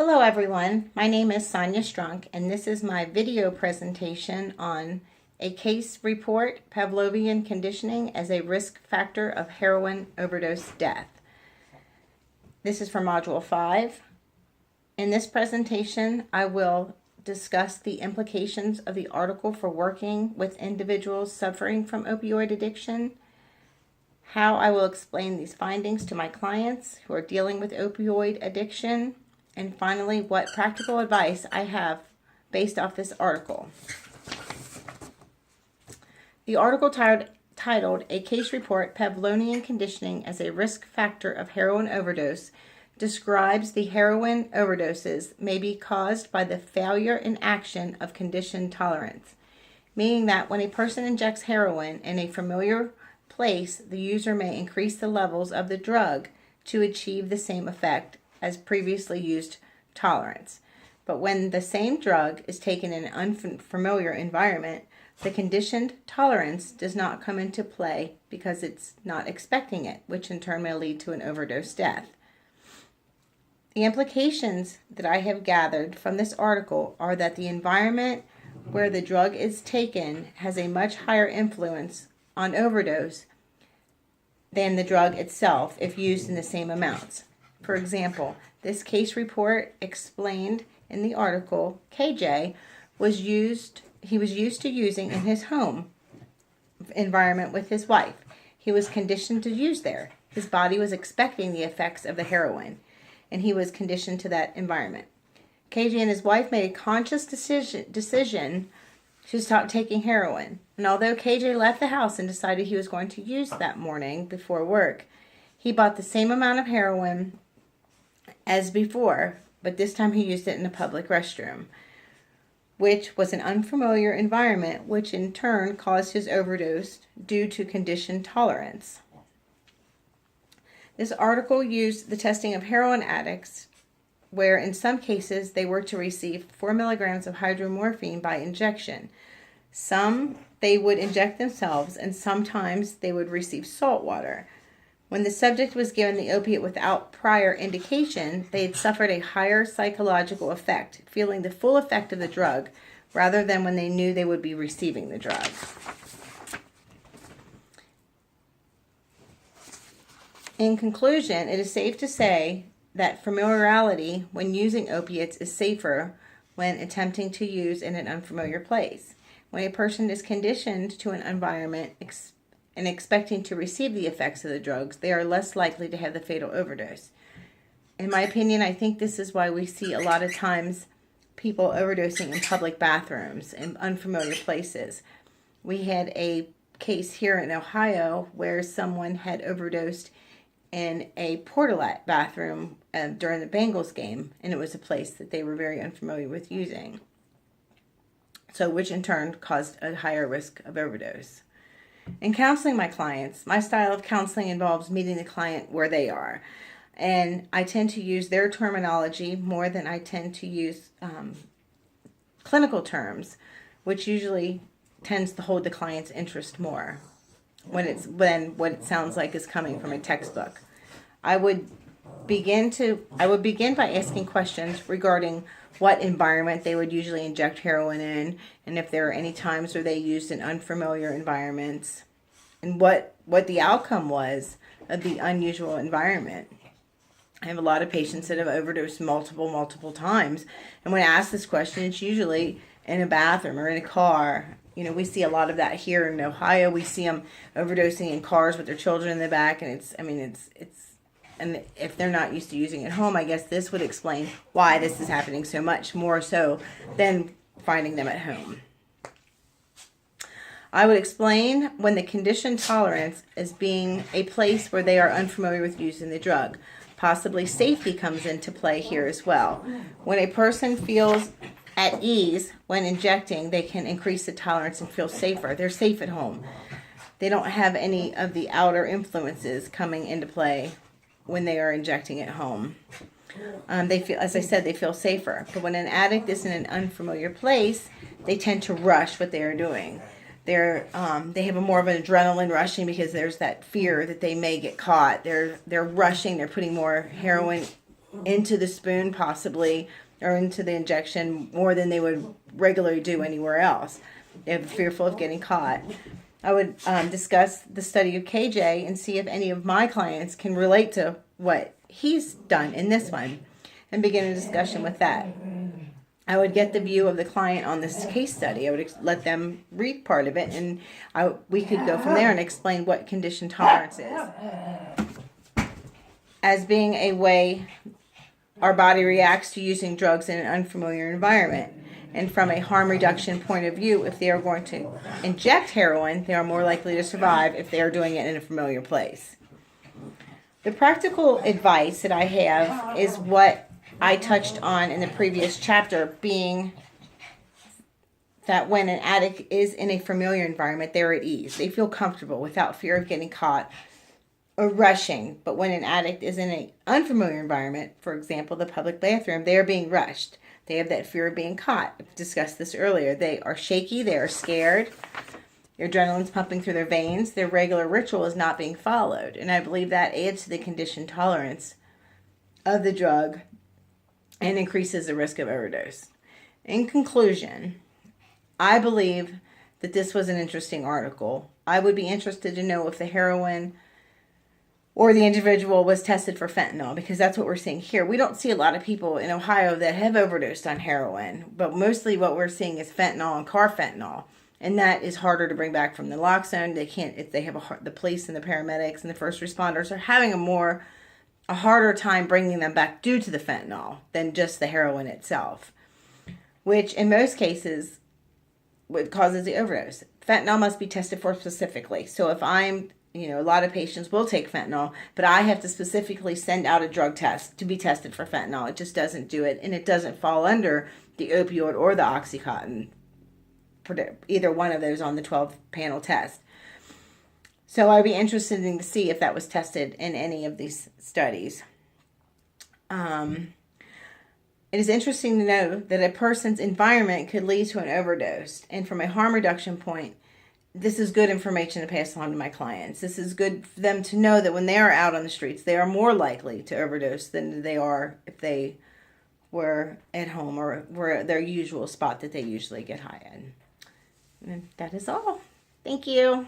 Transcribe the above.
Hello everyone, my name is S.Strunk and this is my video presentation on a case report, Pavlovian conditioning as a risk factor of heroin overdose death. This is for Module 5. In this presentation, I will discuss the implications of the article for working with individuals suffering from opioid addiction, how I will explain these findings to my clients who are dealing with opioid addiction, and finally, what practical advice I have based off this article. The article titled A Case Report, Pavlovian Conditioning as a Risk Factor of Heroin Overdose describes the heroin overdoses may be caused by the failure in action of conditioned tolerance, meaning that when a person injects heroin in a familiar place, the user may increase the levels of the drug to achieve the same effect as previously used tolerance. But when the same drug is taken in an unfamiliar environment, the conditioned tolerance does not come into play because it's not expecting it, which in turn may lead to an overdose death. The implications that I have gathered from this article are that the environment where the drug is taken has a much higher influence on overdose than the drug itself if used in the same amounts. For example, this case report explained in the article KJ was used to using in his home environment with his wife. He was conditioned to use there. His body was expecting the effects of the heroin, and he was conditioned to that environment. KJ and his wife made a conscious decision to stop taking heroin. And although KJ left the house and decided he was going to use that morning before work, he bought the same amount of heroin as before, but this time he used it in a public restroom, which was an unfamiliar environment, which in turn caused his overdose due to conditioned tolerance. This article used the testing of heroin addicts, where in some cases they were to receive 4 milligrams of hydromorphine by injection. Some they would inject themselves, and sometimes they would receive salt water. When the subject was given the opiate without prior indication, they had suffered a higher psychological effect, feeling the full effect of the drug, rather than when they knew they would be receiving the drug. In conclusion, it is safe to say that familiarity when using opiates is safer when attempting to use in an unfamiliar place. When a person is conditioned to an environment and expecting to receive the effects of the drugs, they are less likely to have the fatal overdose. In my opinion, I think this is why we see a lot of times people overdosing in public bathrooms in unfamiliar places. We had a case here in Ohio where someone had overdosed in a portalette bathroom during the Bengals game, and it was a place that they were very unfamiliar with using. So, which in turn caused a higher risk of overdose. In counseling my clients, my style of counseling involves meeting the client where they are. And I tend to use their terminology more than I tend to use clinical terms, which usually tends to hold the client's interest more when what it sounds like is coming from a textbook. I would begin by asking questions regarding what environment they would usually inject heroin in, and if there are any times where they used in unfamiliar environments, and what the outcome was of the unusual environment. I have a lot of patients that have overdosed multiple times, and when I ask this question, it's usually in a bathroom or in a car. You know, we see a lot of that here in Ohio. We see them overdosing in cars with their children in the back, and and if they're not used to using it at home, I guess this would explain why this is happening so much more so than finding them at home. I would explain when the conditioned tolerance is being a place where they are unfamiliar with using the drug. Possibly safety comes into play here as well. When a person feels at ease when injecting, they can increase the tolerance and feel safer. They're safe at home. They don't have any of the outer influences coming into play when they are injecting at home. They feel, as I said, they feel safer. But when an addict is in an unfamiliar place, they tend to rush what they are doing. They have a more of an adrenaline rushing because there's that fear that they may get caught. They're rushing. They're putting more heroin into the spoon possibly, or into the injection more than they would regularly do anywhere else. They're fearful of getting caught. I would discuss the study of KJ and see if any of my clients can relate to what he's done in this one, and begin a discussion with that. I would get the view of the client on this case study. I would let them read part of it, and we could go from there and explain what condition tolerance is as being a way our body reacts to using drugs in an unfamiliar environment. And from a harm reduction point of view, if they are going to inject heroin, they are more likely to survive if they are doing it in a familiar place. The practical advice that I have is what I touched on in the previous chapter, being that when an addict is in a familiar environment, they're at ease. They feel comfortable without fear of getting caught or rushing. But when an addict is in an unfamiliar environment, for example, the public bathroom, they are being rushed. They have that fear of being caught. I've discussed this earlier. They are shaky. They are scared. Their adrenaline's pumping through their veins. Their regular ritual is not being followed. And I believe that adds to the condition tolerance of the drug and increases the risk of overdose. In conclusion, I believe that this was an interesting article. I would be interested to know if the heroin or the individual was tested for fentanyl, because that's what we're seeing here. We don't see a lot of people in Ohio that have overdosed on heroin, but mostly what we're seeing is fentanyl and carfentanil, and that is harder to bring back from the naloxone. They can't, if they have the police and the paramedics and the first responders are having a harder time bringing them back due to the fentanyl than just the heroin itself, which in most cases causes the overdose. Fentanyl must be tested for specifically. So if a lot of patients will take fentanyl, but I have to specifically send out a drug test to be tested for fentanyl. It just doesn't do it, and it doesn't fall under the opioid or the Oxycontin, either one of those on the 12-panel test. So I'd be interested in to see if that was tested in any of these studies. It is interesting to know that a person's environment could lead to an overdose, and from a harm reduction point, this is good information to pass on to my clients. This is good for them to know that when they are out on the streets, they are more likely to overdose than they are if they were at home or were their usual spot that they usually get high in. And that is all. Thank you.